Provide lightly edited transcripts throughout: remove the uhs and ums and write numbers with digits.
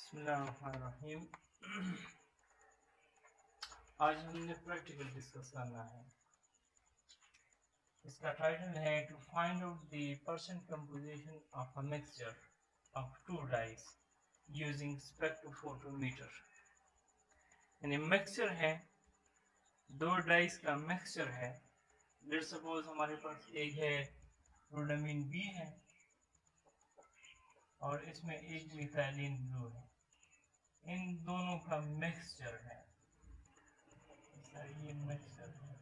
बिस्मिल्लाहिर्रहमानिर्रहीम। आज हमने प्रैक्टिकल डिस्कस करना है। इसका टाइटल है to find out the percent composition of a mixture of two dyes using spectrophotometer. यानी मिक्सचर है, दो डाइस का मिक्सचर है। लेट्स सपोज हमारे पास एक है रोडामिन बी है और इसमें एक मिथाइलिन ब्लू है। इन दोनों का मिक्सचर है, ये मिक्सचर है।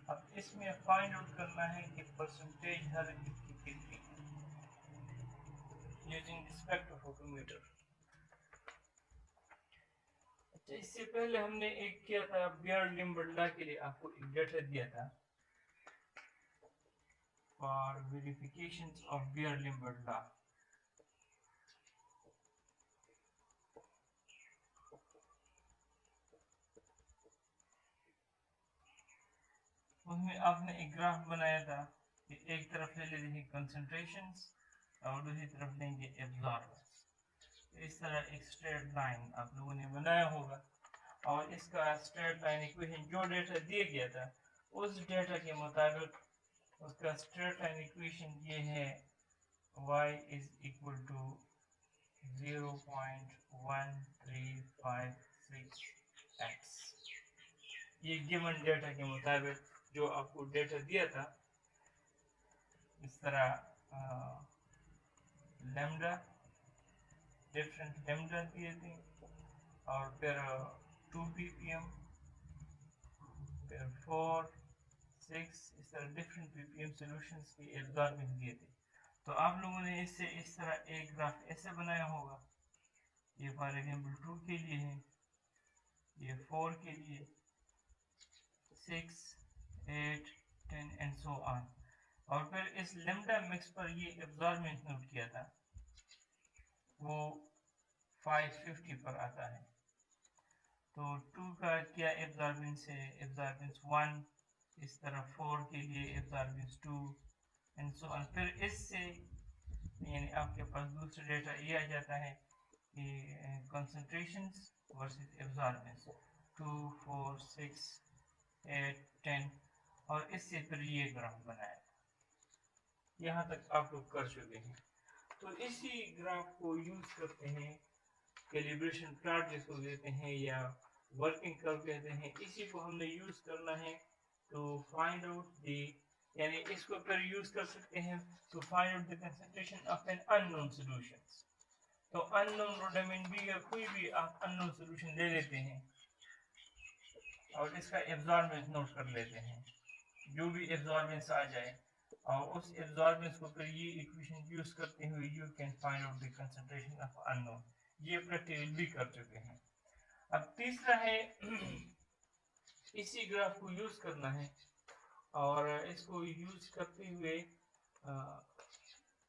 अब इसमें फाइंड आउट करना है कि परसेंटेज हर एक की कितनी है यूजिंग स्पेक्ट्रोफोटोमीटर। अच्छा, इससे पहले हमने एक किया था बियर-लिम्बर्ट लॉ के लिए, आपको एक डेटा दिया था फॉर वेरिफिकेशन ऑफ बियर-लिम्बर्ट लॉ। उसमें आपने एक ग्राफ बनाया था कि एक तरफ ले लेते हैं कंसंट्रेशंस और दूसरी तरफ लेंगे एब्जॉर्बर्स। इस तरह एक स्ट्रेट लाइन आप लोगों ने बनाया होगा और इसका स्ट्रेट लाइन इक्वेशन जो डेटा दिया गया था उस डेटा के मुताबिक उसका स्ट्रेट लाइन इक्वेशन ये है y is equal to 0.1356x। ये गिवन डेटा के मुताबिक जो आपको डेटा दिया था, इस तरह लैम्डा डिफरेंट लैम्डा दिए थे और फिर 2 ppm, फिर 4, 6, इस तरह डिफरेंट ppm सॉल्यूशंस के एल्गोरिथम दिए थे। तो आप लोगों ने इससे इस तरह एक ग्राफ ऐसे बनाया होगा। ये फॉर एग्जाम्पल 2 के लिए है, ये 4 के लिए, 6, 8, 10 एंड सो ऑन। और फिर इस लैम्डा मिक्स पर ये एब्जॉर्बेंस नोट किया था, वो 550 पर आता है। तो 2 का क्या एब्जॉर्बेंस है, एब्जॉर्बेंस 1, इस तरह 4 के लिए एब्जॉर्बेंस 2 एंड सो ऑन। फिर इससे यानी आपके पास दूसरा डेटा ये आ जाता है कि कंसंट्रेशंस वर्सेस एब्जॉर्बेंस 2, 4, 6, 8, 10 और इससे फिर ये ग्राफ बनाया। यहाँ तक आप लोग कर चुके हैं। तो इसी ग्राफ को यूज करते हैं, कैलिब्रेशन प्लॉट जिसको कहते हैं या वर्किंग कर्व कहते हैं, इसी को हमने यूज करना है टू फाइंड आउट द, यानी इसको फिर यूज कर सकते हैं to find out the concentration of an unknown solution. तो अननोन रोडामिन बी या कोई भी आप अननोन सॉल्यूशन ले लेते हैं और इसका एब्जॉर्बेंस नोट कर लेते हैं, जो भी एब्जॉर्बेंस आ जाए और उस एब्जॉर्बेंस को फिर ये इक्वेशन यूज करते हुए you can find out the concentration of unknown. ये प्रैक्टिकल भी कर चुके हैं। अब तीसरा है इसी ग्राफ को यूज करना है और इसको यूज करते हुए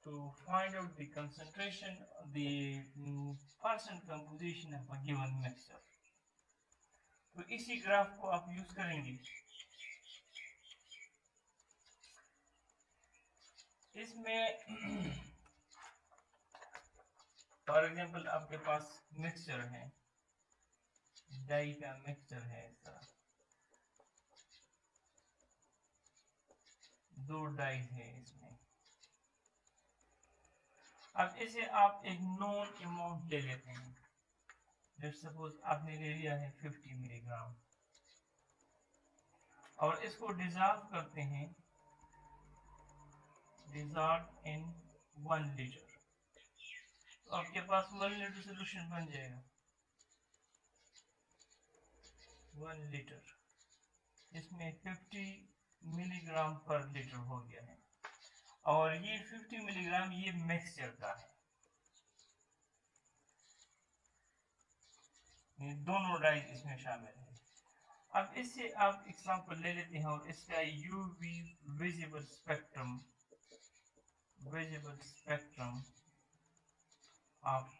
to find out the concentration, the percent composition of a given mixture। तो इसी ग्राफ को आप यूज करेंगे। इसमें फॉर एग्जांपल आपके पास मिक्सचर है, डाई का मिक्सचर है, इस तरह दो डाई है इसमें। अब इसे आप एक नोन अमाउंट ले लेते हैं। लेट्स सपोज आपने ले लिया है 50 मिलीग्राम और इसको डिसॉल्व करते हैं, डिसॉल्व इन 1 लीटर। तो आपके पास 1 लीटर सोल्यूशन बन जाएगा। 1 लीटर इसमें 50 मिलीग्राम पर लीटर हो गया है और ये 50 मिलीग्राम ये मिक्सचर का है, ये दोनों डाइज इसमें शामिल है। अब इससे आप एग्जांपल ले लेते हैं और इसका यूवी विजिबल स्पेक्ट्रम आप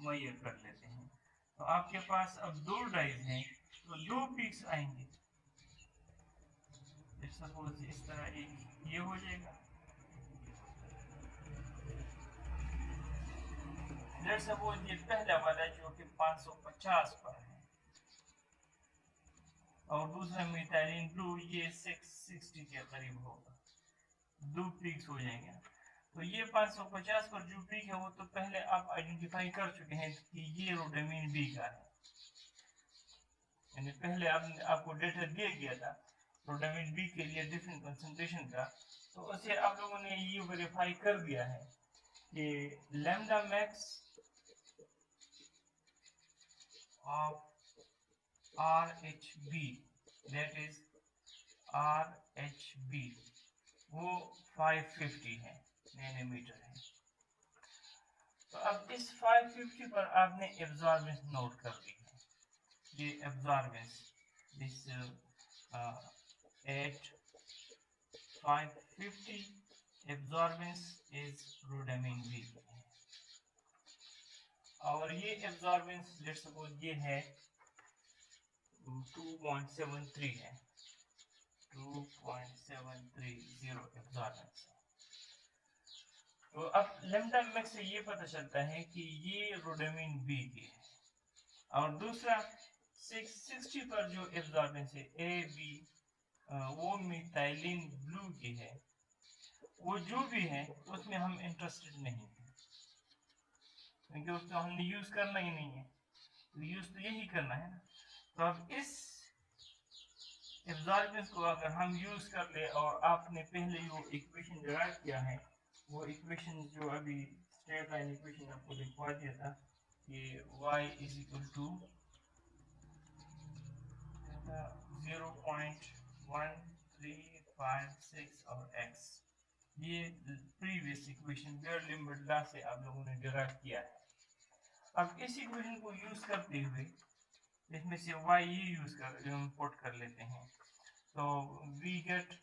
मेजर कर लेते हैं। तो आपके पास अब दो डाइज हैं तो दो पीक्स आएंगे। सपोज इस तरह एक ये हो जाएगा, लेट्स सपोज ये पहला वाला जो कि 550 पर है और दूसरा मिथाइलिन ब्लू ये 660 के करीब होगा, दो पीक्स हो जाएंगे। तो ये 550 पर जो पीक है वो तो पहले आप आइडेंटिफाई कर चुके हैं कि ये रोडामिन बी का है, यानी पहले आपको डेटा दिया गया था रोडामिन बी के लिए डिफरेंट कंसंट्रेशन का, तो उसे आप लोगों ने ये वेरीफाई कर दिया है कि lambda max of RHB that is RHB वो 550 है नैनोमीटर है। तो अब इस 550 पर आपने एब्जॉर्बेंस नोट कर ली है, ये absorbance this at 550 absorbance is rhodamine B और ये एब्जॉर्बेंस लेट्स सपोज ये है 2.73 है, 2.730 एब्जॉर्बेंस। तो अब लैम्डा मैक्स से ये पता चलता है कि ये रोडामिन बी की है और दूसरा 660 पर जो एब्जॉर्बेंस है ए बी वो मिथाइलिन ब्लू की है, वो जो भी है उसमें हम इंटरेस्टेड नहीं है क्योंकि उसको हमने यूज करना ही नहीं है, तो यूज तो यही करना है ना। तो अब इस एब्जॉर्बेंस को अगर हम यूज कर ले और आपने पहले जो इक्वेशन डिराइव किया है वो इक्वेशन जो अभी स्ट्रेट लाइन इक्वेशन आपको लिखवा दिया था कि y इज इक्वल टू 0.1356 और x, ये previous equation Beer Lambert law से आप लोगों ने डिराइव किया है। अब इस इक्वेशन को यूज करते हुए इसमें से y ये यूज कर पुट कर लेते हैं, तो we get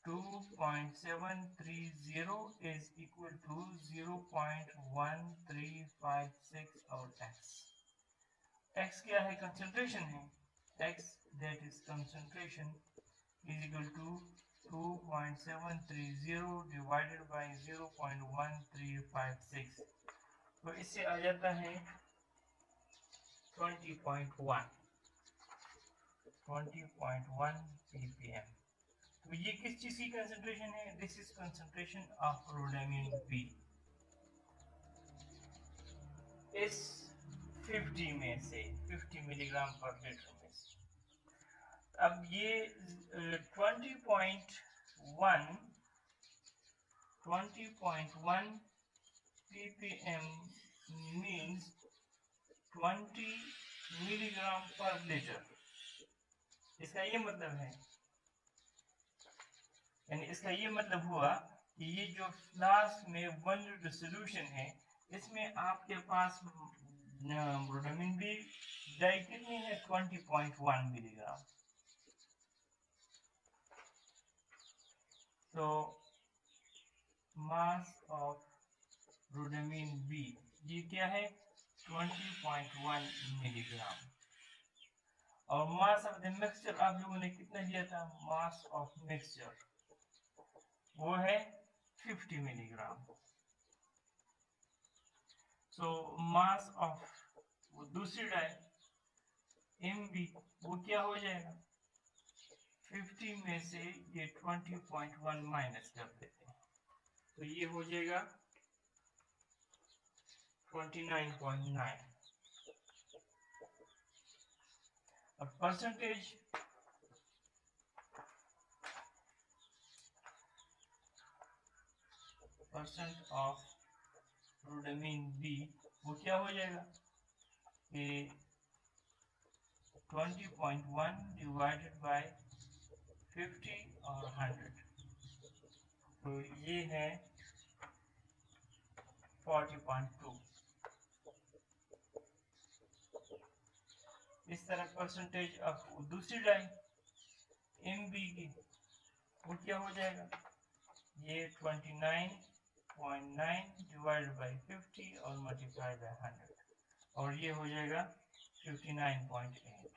2.730 is equal to 0.1356 और x क्या है, कंसंट्रेशन है, x that is concentration is equal to 2.730 divided by 0.1356, तो इससे आ जाता है 20.1 ppm। तो ये किस चीज की कंसंट्रेशन है, this is concentration of rhodamine B इस 50 में से 50 मिलीग्राम पर लीटर में से। अब ये 20.1 ppm मीन्स 20 मिलीग्राम पर लीटर। इसका ये मतलब है, यानी इसका ये मतलब हुआ कि ये जो फ्लास्क में 1 लीटर सोल्यूशन है इसमें आपके पास रोडामिन बी डाई कितनी है, 20.1 मिलीग्राम। तो मास ऑफ रोडामिन बी ये क्या है, 20.1 मिलीग्राम। और मास ऑफ द मिक्सचर आप लोगों ने कितना दिया था, मास ऑफ मिक्सचर वो है 50 मिलीग्राम। सो मास ऑफ दूसरी डाई MB वो क्या हो जाएगा, 50 में से ये 20.1 माइनस कर देते हैं तो ये हो जाएगा 29.9। अब परसेंटेज ऑफ रोडामिन बी वो क्या हो जाएगा कि 20.1 डिवाइडेड बाय 50 और 100, तो ये है 40.2। इस तरह परसेंटेज ऑफ दूसरी डाई MB की वो क्या हो जाएगा, ये 29.9 डिवाइडेड बाय 50 और मल्टीप्लाई बाय 100 और ये हो जाएगा 59.8।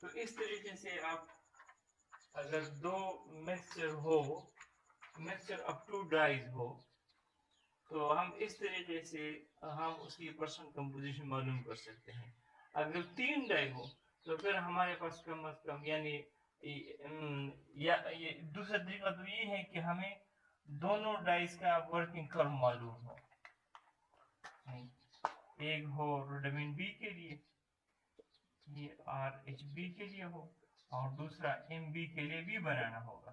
तो इस तरीके से आप अगर दो मिक्सचर हो मिक्सचर ऑफ 2 डाइज हो, तो हम इस तरीके से हम उसकी परसेंट कंपोजिशन मालूम कर सकते हैं। अगर 3 डाई हो तो फिर हमारे पास कम अज कम यानी या ये दूसरा तरीका तो ये है कि हमें दोनों डाइस का वर्किंग कर्व मालूम हो। एक हो रोडामिन बी के लिए, ये आर एच बी के लिए हो, और दूसरा एम बी के लिए भी बनाना होगा।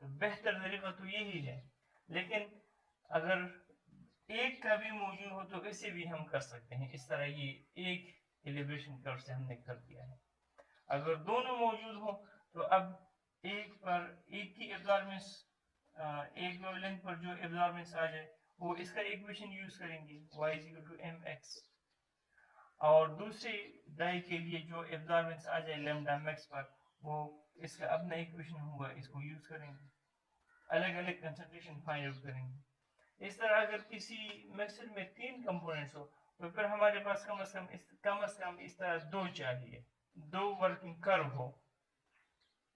तो बेहतर तरीका तो यही है, लेकिन अगर एक का भी मौजूद हो तो इसे भी हम कर सकते हैं। इस तरह ये एक एलिब्रेशन कर्व से हमने कर दिया है। अगर दोनों मौजूद हो तो अब एक पर एक की एब्जॉर्बेंस, एक वेवलेंथ पर जो एब्जॉर्बेंस आ जाए वो इसका इक्वेशन यूज करेंगे y = mx, और दूसरे डाई के लिए जो एब्जॉर्बेंस आ जाए लैम्डा मैक्स पर वो इसका अपना इक्वेशन होगा, इसको यूज करेंगे, अलग अलग कंसंट्रेशन फाइंड आउट करेंगे। इस तरह अगर किसी मिक्सर में 3 कंपोनेंट्स हो तो फिर हमारे पास कम से कम इस तरह 2 चाहिए, 2 वर्किंग कर्व हो,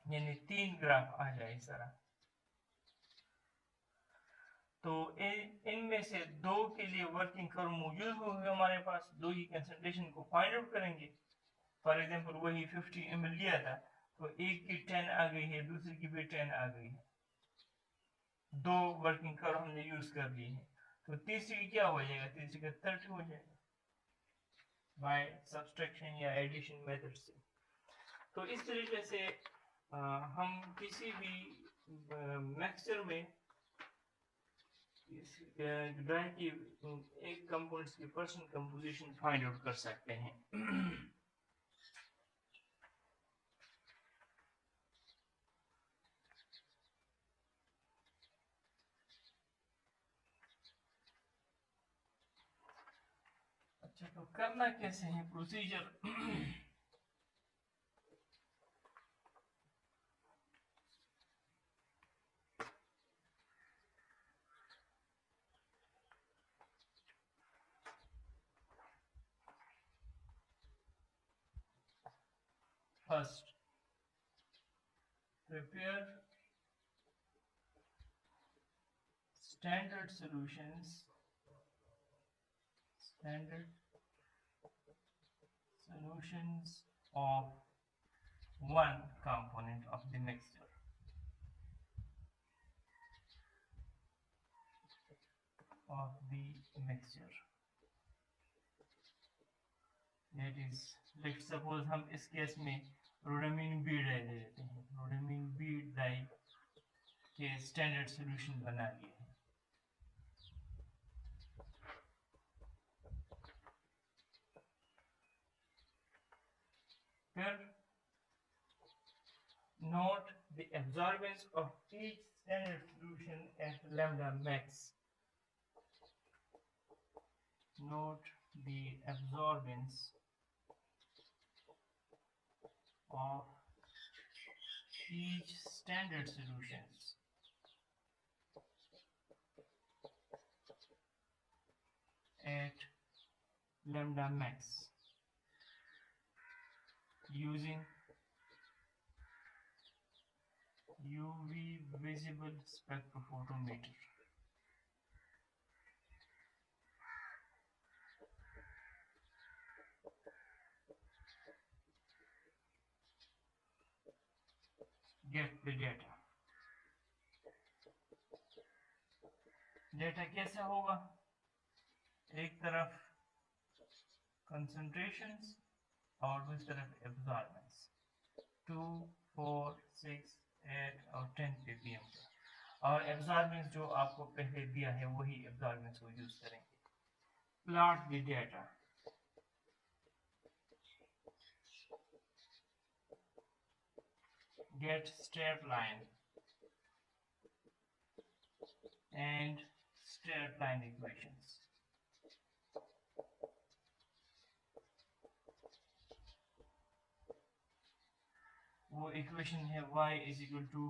यानी 3 ग्राफ आ जाए इस तरह। तो इनमें से 2 के लिए वर्किंग कर्व मौजूद होगा हमारे पास, 2 की कंसंट्रेशन को फाइंड आउट करेंगे। फॉर एग्जांपल वही 50 ml लिया था तो एक की 10 आ गई है, दूसरी की भी 10 आ गई है, 2 वर्किंग कर्व हमने यूज कर लिए हैं। तो तीसरी क्या हो जाएगा, तीसरी का 30 हो जाएगा बाय सब्सट्रैक्शन या एडिशन मेथड से। तो इस तरीके से हम किसी भी मिक्सचर में ड्राइंग की एक कंपोनेंट्स की परसेंट कंपोजिशन फाइंड आउट कर सकते हैं। अच्छा, तो करना कैसे है procedure? First, prepare standard solutions of one component of the mixture. That is, let's suppose हम इस केस में रोडामिन बी डाई ले लेते हैं, रोडामिन बी डाई के स्टैंडर्ड सॉल्यूशन बना लिए हैं। फिर note the absorbance of each standard solution at lambda max. Note the absorbance of each standard solutions at lambda max using UV visible spectrophotometer. Get the data. Data कैसे होगा? एक तरफ concentrations और दूसरी तरफ absorbance 2, 4, 6, 8 और 10 ppm का, और absorbance जो आपको पहले दिया है वही absorbance को यूज करेंगे। Plot the data. Get straight line and straight line equations. वो इक्वेशन है y is equal to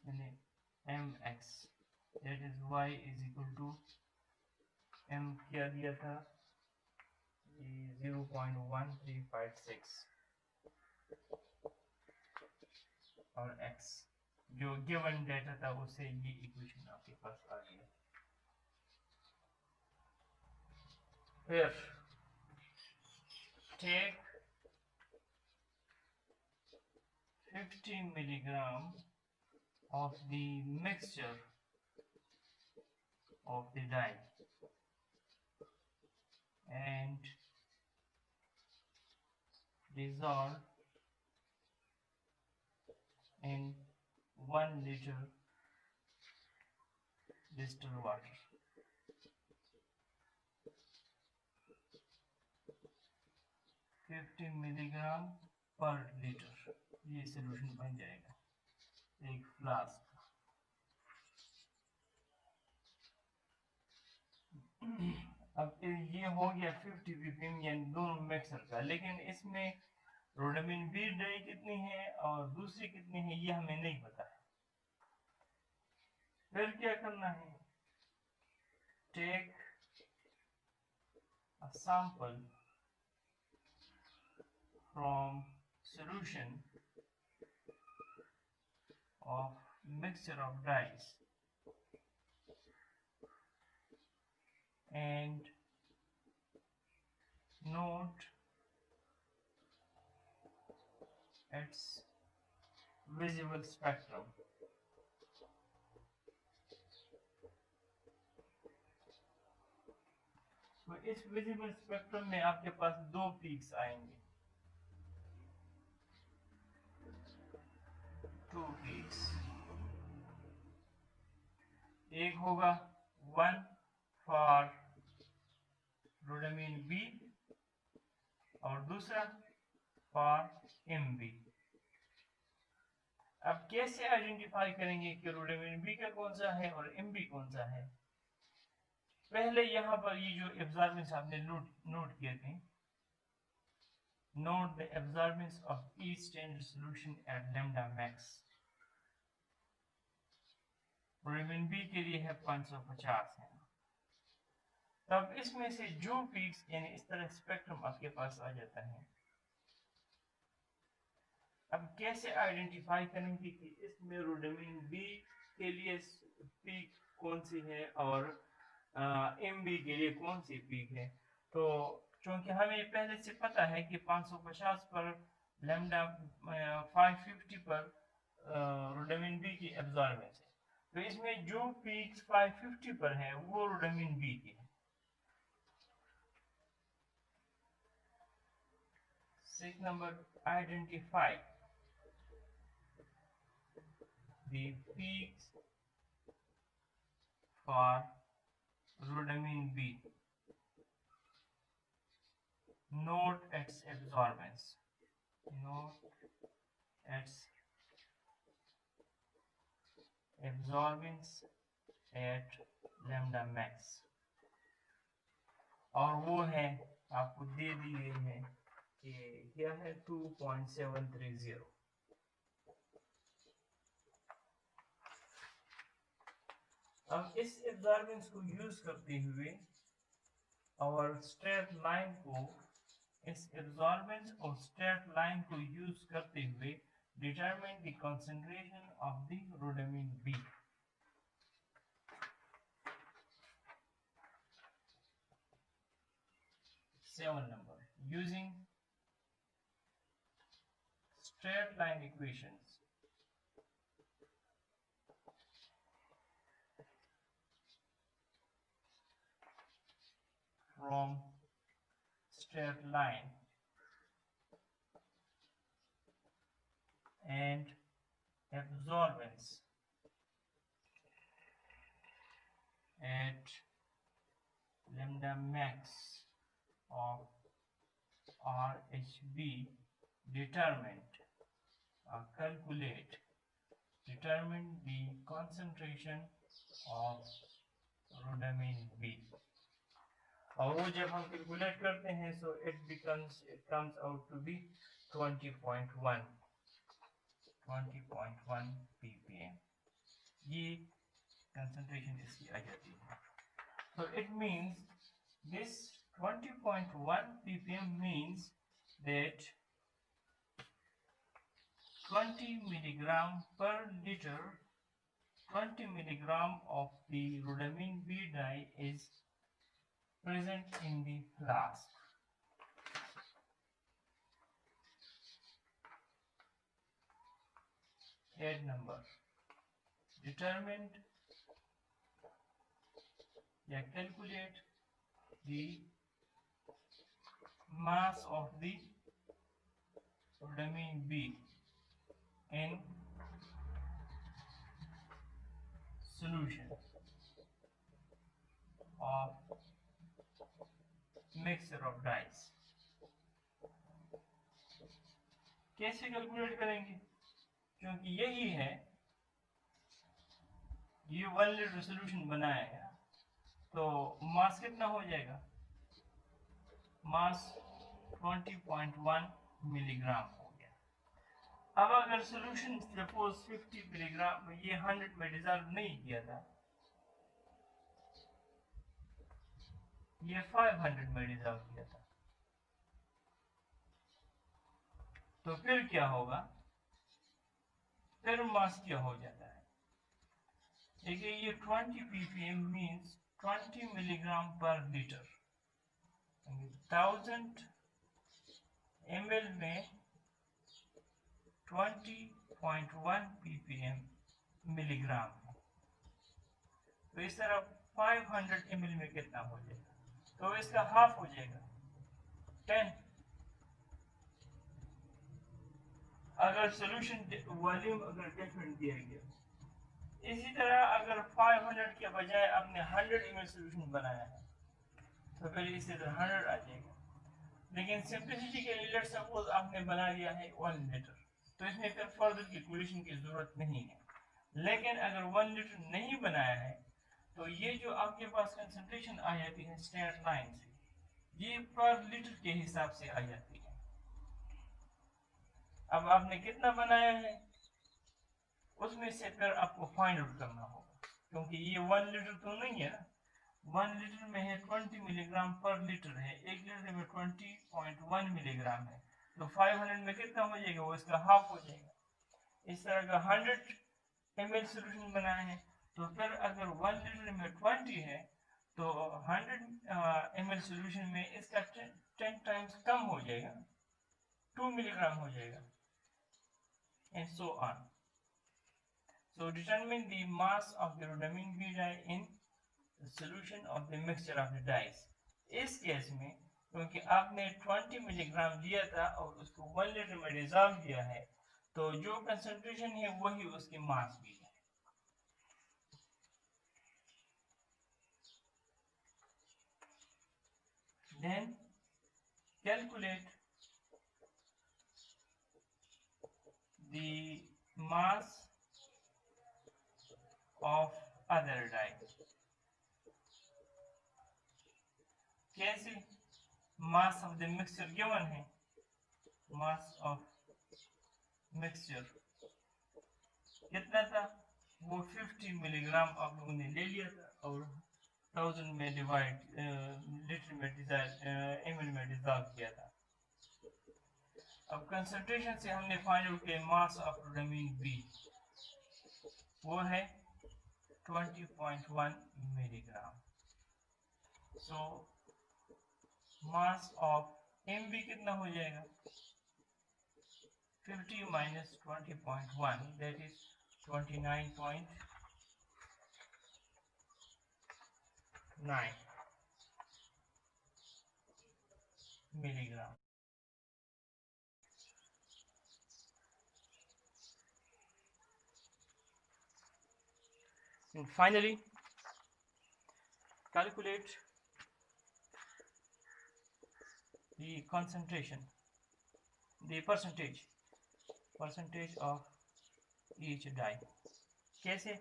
mx, that is y is equal to m क्या दिया था, 0.1356 और x जो गिवन डाटा था उससे ये इक्वेशन आपके पास आ गया। फिर take 50 milligram of the mixture of the dye and dissolve in 1 liter distilled water. $50 milligram per liter, ये सोल्यूशन बन जाएगा एक फ्लास्क। अब ये हो गया 50 ppm यानी दोनों मिक्सर का, लेकिन इसमें रोडामिन बी डाई कितनी है और दूसरी कितनी है ये हमें नहीं पता है। फिर क्या करना है, take a sample from solution of mixture of dyes and note its visible spectrum. तो इस विजिबल स्पेक्ट्रम में आपके पास दो पीक्स आएंगे, टू पीक्स। एक होगा 1 फॉर रोडामिन बी और दूसरा फॉर एमबी। अब कैसे आइडेंटिफाई करेंगे कि रोडामिन बी का कौन सा है और एमबी कौन सा है? पहले यहाँ पर ये जो एब्जॉर्बेंस आपने नोट किए थे, note the absorbance of each standard solution at lambda max. Rhodamine B के लिए है 550 है। तब इसमें से जो पीक्स यानी इस तरह स्पेक्ट्रम आपके पास आ जाता है। अब कैसे आइडेंटिफाई करेंगे कि इसमें रोडामिन बी के लिए पीक कौन सी है और एमबी के लिए कौन सी पीक है? तो चूंकि हमें पहले से पता है कि 550 पर लैम्डा 550 पर रोडामिन बी की एब्जॉर्बेंस है, तो इसमें जो पीक्स 550 पर है वो रोडामिन बी की है। Sixth number, identify the peaks for rodamin B. Note its absorbance. Note its absorbance at lambda max. और वो है आपको दे दी गई है कि क्या है 2.730। अब इस एब्जॉर्बेंस को यूज करते हुए और स्ट्रेट लाइन को, इस एब्जॉर्बेंस और स्ट्रेट लाइन को यूज करते हुए determine the concentration of the rhodamine B. Seven number, using straight line equations from straight line and absorbance at lambda max of RHB, determined determine the concentration of rodamin B। और वो जब हम calculate करते हैं so it comes out to be 20.1 ppm। ये concentration इसकी आ जाती है। So it means this 20.1 ppm means that 20 milligram per liter, 20 milligram of the rhodamine B dye is present in the flask. Add number determined, calculate the mass of the rhodamine B in solution of mixture of dyes. कैसे calculate करेंगे? क्योंकि यही है, ये 1 litre solution बनाया है, तो मास कितना हो जाएगा? मास 20.1 मिलीग्राम हो गया। अब अगर सोल्यूशन सपोज 50 मिलीग्राम, ये 100 में डिसॉल्व नहीं किया था, ये 500 में डिसॉल्व किया था, तो फिर क्या होगा? फिर मास क्या हो जाता है? देखिए, ये 20 ppm मीन्स 20 मिलीग्राम पर लीटर, 1000 ml में 20.1 ppm मिलीग्राम है। तो इस तरह 500 ml में कितना हो जाएगा? तो इसका हाफ हो जाएगा, 10। अगर सॉल्यूशन वॉल्यूम अगर डिफरेंट दिया गया, इसी तरह अगर 500 के बजाय आपने 100 ml सॉल्यूशन बनाया है, तो फिर इसी तरह 100 आ जाएगा। लेकिन सिंपलिसिटी के लिए लेट्स सपोज आपने बना लिया है 1 लीटर, तो इसमें फिर फर्दर कैलकुलेशन की जरूरत नहीं है। लेकिन अगर 1 लीटर नहीं बनाया है, तो ये जो आपके पास कंसंट्रेशन आ जाती है स्ट्रेट लाइन से, ये पर लीटर के हिसाब से आ जाती है। अब आपने कितना बनाया है, उसमें से फिर आपको फाइंड आउट करना होगा, क्योंकि ये 1 लीटर तो नहीं है ना। 1 लीटर में है 20 मिलीग्राम पर लीटर है, 1 लीटर में 20.1 मिलीग्राम है, तो 500 में कितना हो जाएगा? वो इसका हाफ हो जाएगा। इस तरह का 100 ml सोल्यूशन बनाया है, तो फिर अगर 1 लीटर में 20 है, तो 100 ml सोल्यूशन में इसका 10 टाइम्स कम हो जाएगा, 2 मिलीग्राम हो जाएगा, and so on. So determine the mass of the rhodamine B dye in the solution of the mixture of the dyes. इस केस में क्योंकि आपने 20 मिलीग्राम लिया था और उसको 1 लीटर में डिसॉल्व किया है, तो जो कंसंट्रेशन है वही उसकी मास भी है। Then calculate the mass of other dye. कैसे? Mass of the mixture given है, मास ऑफ मिक्सचर कितना था? वो 50 मिलीग्राम आप लोगों ने ले लिया था और 1000 में डिवाइड लीटर में ml में डिसॉल्व किया था। अब कंसंट्रेशन से हमने फाइंड आउट किया मास ऑफ रhodamine B, वो है 20.1 milligram. So mass of MB कितना हो जाएगा? 50 minus 20.1, that is 29.9 milligram. And finally, calculate the concentration, the percentage of each dye. कैसे?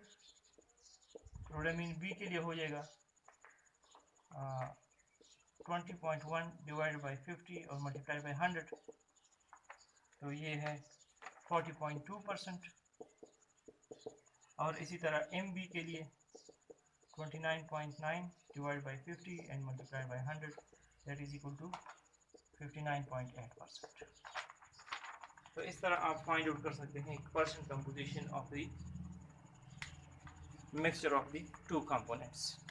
rhodamine B के लिए हो जाएगा 20.1 डिवाइडेड बाई 50 और मल्टीप्लाई बाई 100, तो ये है 40.2%। और इसी तरह MB के लिए 29.9 divided by 50 and multiply by 100, that is equal to 59.8%। तो तो इस तरह आप फाइंड आउट कर सकते हैं percent composition of the mixture of the two components.